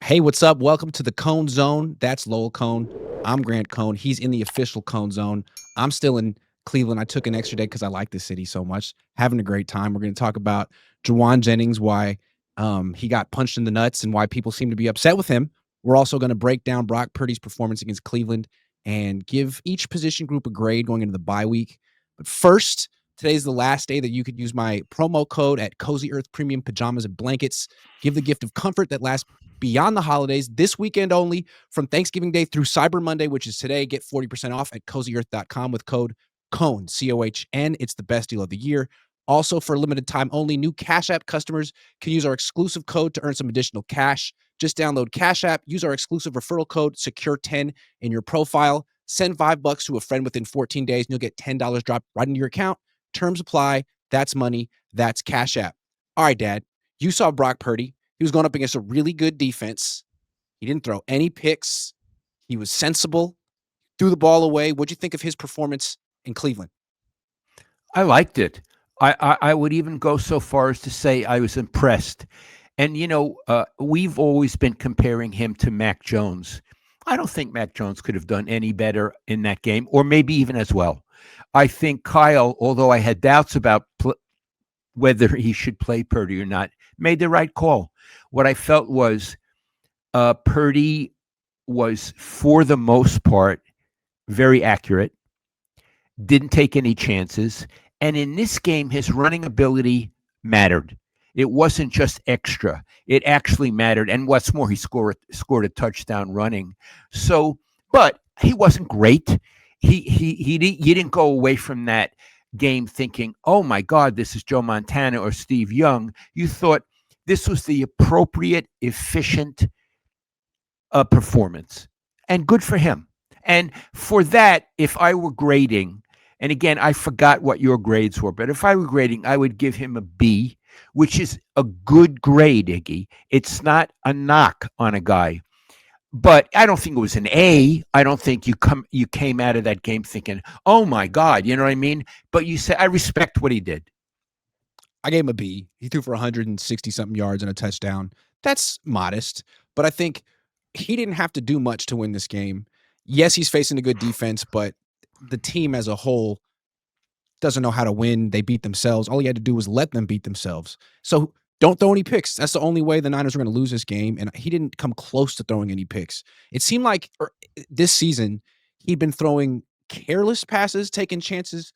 Hey, what's up? Welcome to the Cohn Zone. That's Lowell Cohn. I'm Grant Cohn. He's in the official Cohn Zone. I'm still in Cleveland. I took an extra day because I like this city so much. Having a great time. We're going to talk about Jawan Jennings, why he got punched in the nuts, and why people seem to be upset with him. We're also going to break down Brock Purdy's performance against Cleveland and give each position group a grade going into the bye week. But first, today's the last day that you could use my promo code at Cozy Earth Premium Pajamas and Blankets. Give the gift of comfort that lasts beyond the holidays, this weekend only, from Thanksgiving Day through Cyber Monday, which is today. Get 40% off at cozyearth.com with code COHN, COHN. It's the best deal of the year. Also, for a limited time only, new Cash App customers can use our exclusive code to earn some additional cash. Just download Cash App, use our exclusive referral code SECURE10 in your profile, send $5 to a friend within 14 days, and you'll get $10 dropped right into your account. Terms apply. That's money. That's Cash App. All right, Dad, you saw Brock Purdy. He was going up against a really good defense. He didn't throw any picks. He was sensible, threw the ball away. What'd you think of his performance in Cleveland? I liked it. I would even go so far as to say I was impressed. And, we've always been comparing him to Mac Jones. I don't think Mac Jones could have done any better in that game, or maybe even as well. I think Kyle, although I had doubts about whether he should play Purdy or not, made the right call. What I felt was Purdy was, for the most part, very accurate, didn't take any chances. And in this game, his running ability mattered. It wasn't just extra. It actually mattered. And what's more, he scored a touchdown running. So, but he wasn't great. He you didn't go away from that game thinking, oh my God, this is Joe Montana or Steve Young. You thought this was the appropriate, efficient performance. And good for him. And for that, if I were grading, and again, I forgot what your grades were, but if I were grading, I would give him a B, which is a good grade, Iggy. It's not a knock on a guy. But I don't think it was an A. I don't think you came out of that game thinking, "Oh my God," you know what I mean? But you say I respect what he did. I gave him a B. He threw for 160 something yards and a touchdown. That's modest, but I think he didn't have to do much to win this game. Yes, he's facing a good defense, but the team as a whole doesn't know how to win. They beat themselves. All he had to do was let them beat themselves. So don't throw any picks. That's the only way the Niners are going to lose this game. And he didn't come close to throwing any picks. It seemed like this season he'd been throwing careless passes, taking chances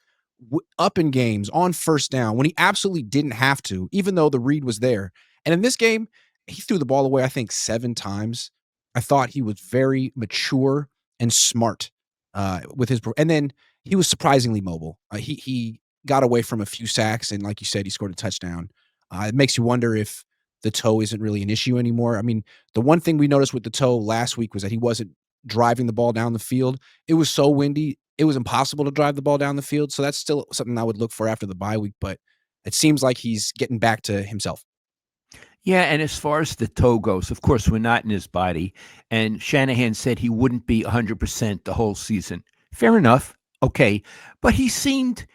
up in games on first down when he absolutely didn't have to, even though the read was there. And in this game, he threw the ball away, I think, 7 times. I thought he was very mature and smart with his, and then he was surprisingly mobile. He got away from a few sacks, and like you said, he scored a touchdown. It makes you wonder if the toe isn't really an issue anymore. I mean, the one thing we noticed with the toe last week was that he wasn't driving the ball down the field. It was so windy, it was impossible to drive the ball down the field. So that's still something I would look for after the bye week, but it seems like he's getting back to himself. Yeah, and as far as the toe goes, of course, we're not in his body. And Shanahan said he wouldn't be 100% the whole season. Fair enough. Okay. But he seemed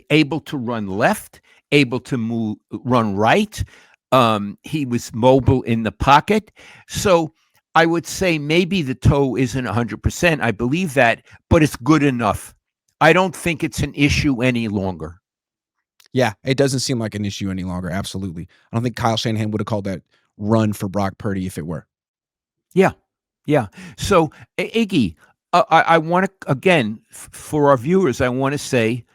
able to run left, able to run right. He was mobile in the pocket. So I would say maybe the toe isn't 100%. I believe that, but it's good enough. I don't think it's an issue any longer. Yeah, it doesn't seem like an issue any longer. Absolutely. I don't think Kyle Shanahan would have called that run for Brock Purdy if it were. Yeah. Yeah. So, Iggy, I want to, again, for our viewers, I want to say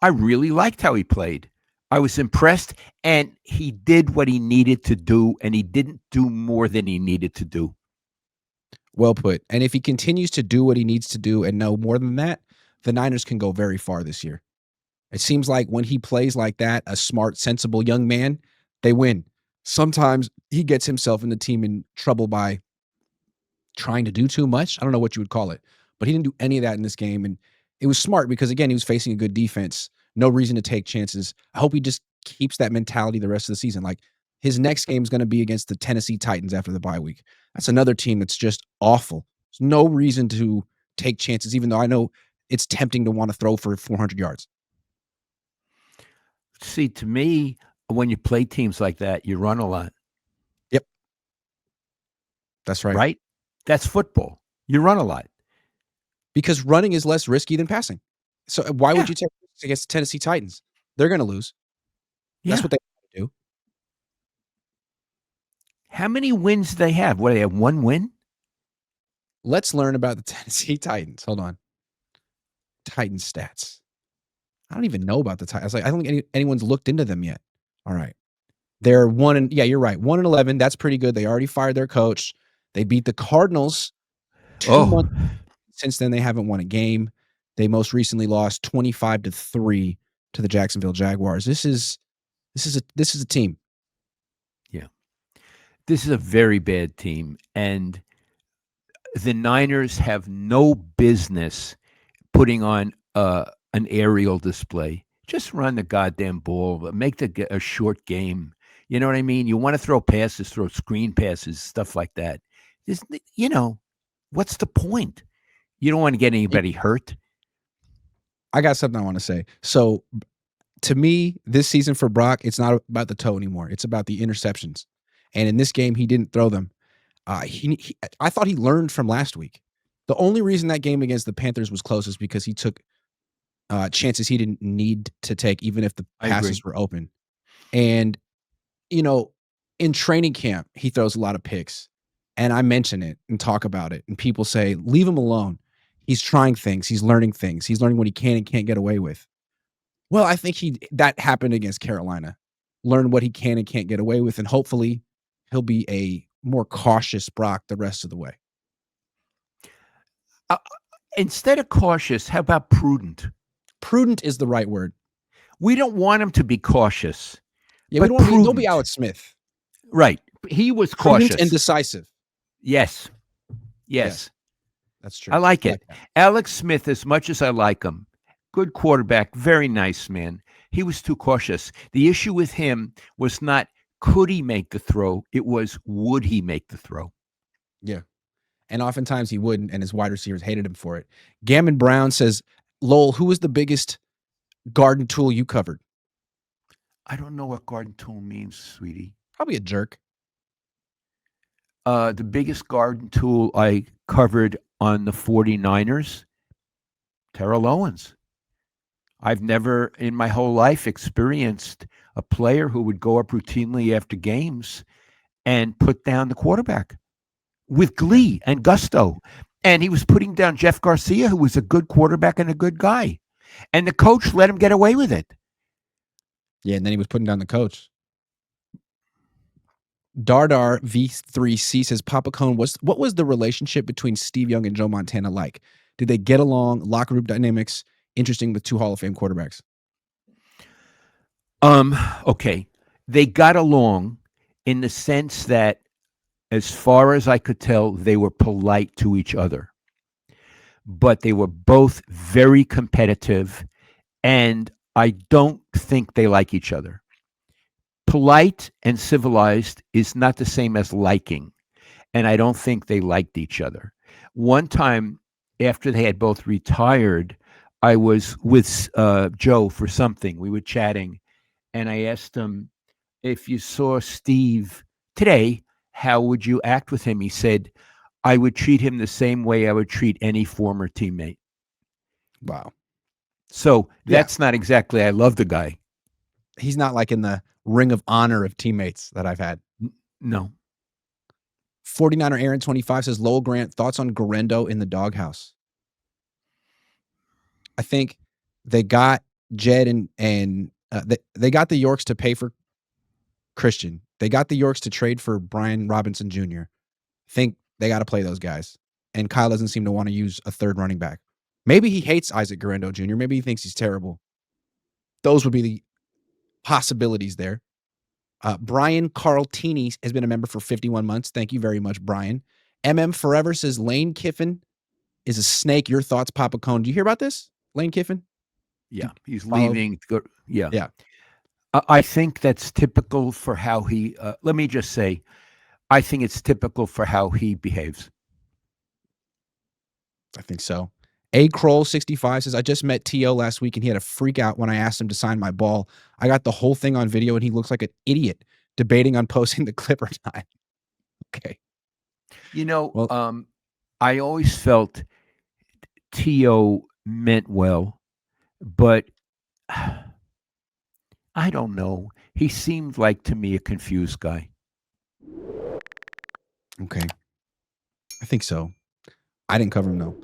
I really liked how he played. I was impressed, and he did what he needed to do, and he didn't do more than he needed to do. Well put. And if he continues to do what he needs to do and no more than that, the Niners can go very far this year. It seems like when he plays like that, a smart, sensible young man, they win. Sometimes he gets himself and the team in trouble by trying to do too much. I don't know what you would call it, but he didn't do any of that in this game. And it was smart because, again, he was facing a good defense. No reason to take chances. I hope he just keeps that mentality the rest of the season. Like his next game is going to be against the Tennessee Titans after the bye week. That's another team that's just awful. There's no reason to take chances, even though I know it's tempting to want to throw for 400 yards. See, to me, when you play teams like that, you run a lot. Yep. That's right. right? That's football. You run a lot. Because running is less risky than passing. So why would Yeah. you take risks against the Tennessee Titans? They're gonna lose. That's Yeah. what they do. How many wins do they have? What, do they have one win? Let's learn about the Tennessee Titans. Hold on. Titans stats. I don't even know about the Titans. Like, I don't think anyone's looked into them yet. All right. They're 1 and yeah, you're right. 1-11. That's pretty good. They already fired their coach. They beat the Cardinals 2 Oh, months since then. They haven't won a game. They most recently lost 25-3 to the Jacksonville Jaguars. This is a team. yeah. This is a very bad team. And the Niners have no business putting on an aerial display. Just run the goddamn ball. Make a short game. You know what I mean? You want to throw passes, throw screen passes, stuff like that. Just, what's the point? You don't want to get anybody hurt. I got something I want to say. So to me, this season for Brock, it's not about the toe anymore. It's about the interceptions. And in this game, he didn't throw them. I thought he learned from last week. The only reason that game against the Panthers was close is because he took chances he didn't need to take, even if the passes were open. And, in training camp, he throws a lot of picks. And I mention it and talk about it. And people say, leave him alone. He's trying things. He's learning things. He's learning what he can and can't get away with. Well, I think that happened against Carolina. Learn what he can and can't get away with, and hopefully he'll be a more cautious Brock the rest of the way. Instead of cautious, how about prudent? Prudent is the right word. We don't want him to be cautious. Yeah, but we don't prudent. be Alex Smith. Right. He was Prudent cautious and decisive. Yes. That's true. I like it. Alex Smith, as much as I like him, good quarterback, very nice man. He was too cautious. The issue with him was not could he make the throw, it was would he make the throw. Yeah. And oftentimes he wouldn't, and his wide receivers hated him for it. Gammon Brown says, Lowell, who was the biggest garden tool you covered? I don't know what garden tool means, sweetie. Probably a jerk. The biggest garden tool I covered on the 49ers, Terrell Owens. I've never in my whole life experienced a player who would go up routinely after games and put down the quarterback with glee and gusto. And he was putting down Jeff Garcia, who was a good quarterback and a good guy. And the coach let him get away with it. Yeah, and then he was putting down the coach. Dardar V3C says, Papa Cohn, what was the relationship between Steve Young and Joe Montana like? Did they get along? Locker room dynamics? Interesting with two Hall of Fame quarterbacks. Okay. They got along in the sense that, as far as I could tell, they were polite to each other. But they were both very competitive, and I don't think they like each other. Polite and civilized is not the same as liking, and I don't think they liked each other. One time, after they had both retired, I was with Joe for something. We were chatting, and I asked him, if you saw Steve today, how would you act with him? He said, I would treat him the same way I would treat any former teammate. Wow. So that's not exactly, I love the guy. He's not like in the ring of honor of teammates that I've had. No. 49er Aaron 25 says, Lowell Grant, thoughts on Garendo in the doghouse? I think they got Jed and they got the Yorks to pay for Christian. They got the Yorks to trade for Brian Robinson Jr. I think they got to play those guys. And Kyle doesn't seem to want to use a third running back. Maybe he hates Isaac Garendo Jr. Maybe he thinks he's terrible. Those would be the possibilities there. Brian Carltini has been a member for 51 months. Thank you very much, Brian. Forever says Lane Kiffin is a snake. Your thoughts, Papa Cohn? Do you hear about this? Lane Kiffin? Yeah, he's leaving. Yeah. Yeah. I think that's typical for how he, let me just say, I think it's typical for how he behaves. I think so. A Kroll 65 says, I just met T.O. last week and he had a freak out when I asked him to sign my ball. I got the whole thing on video and he looks like an idiot debating on posting the clip or not. Okay. You know, Well, I always felt T.O. meant well, but I don't know. He seemed like to me a confused guy. okay. I think so. I didn't cover him though.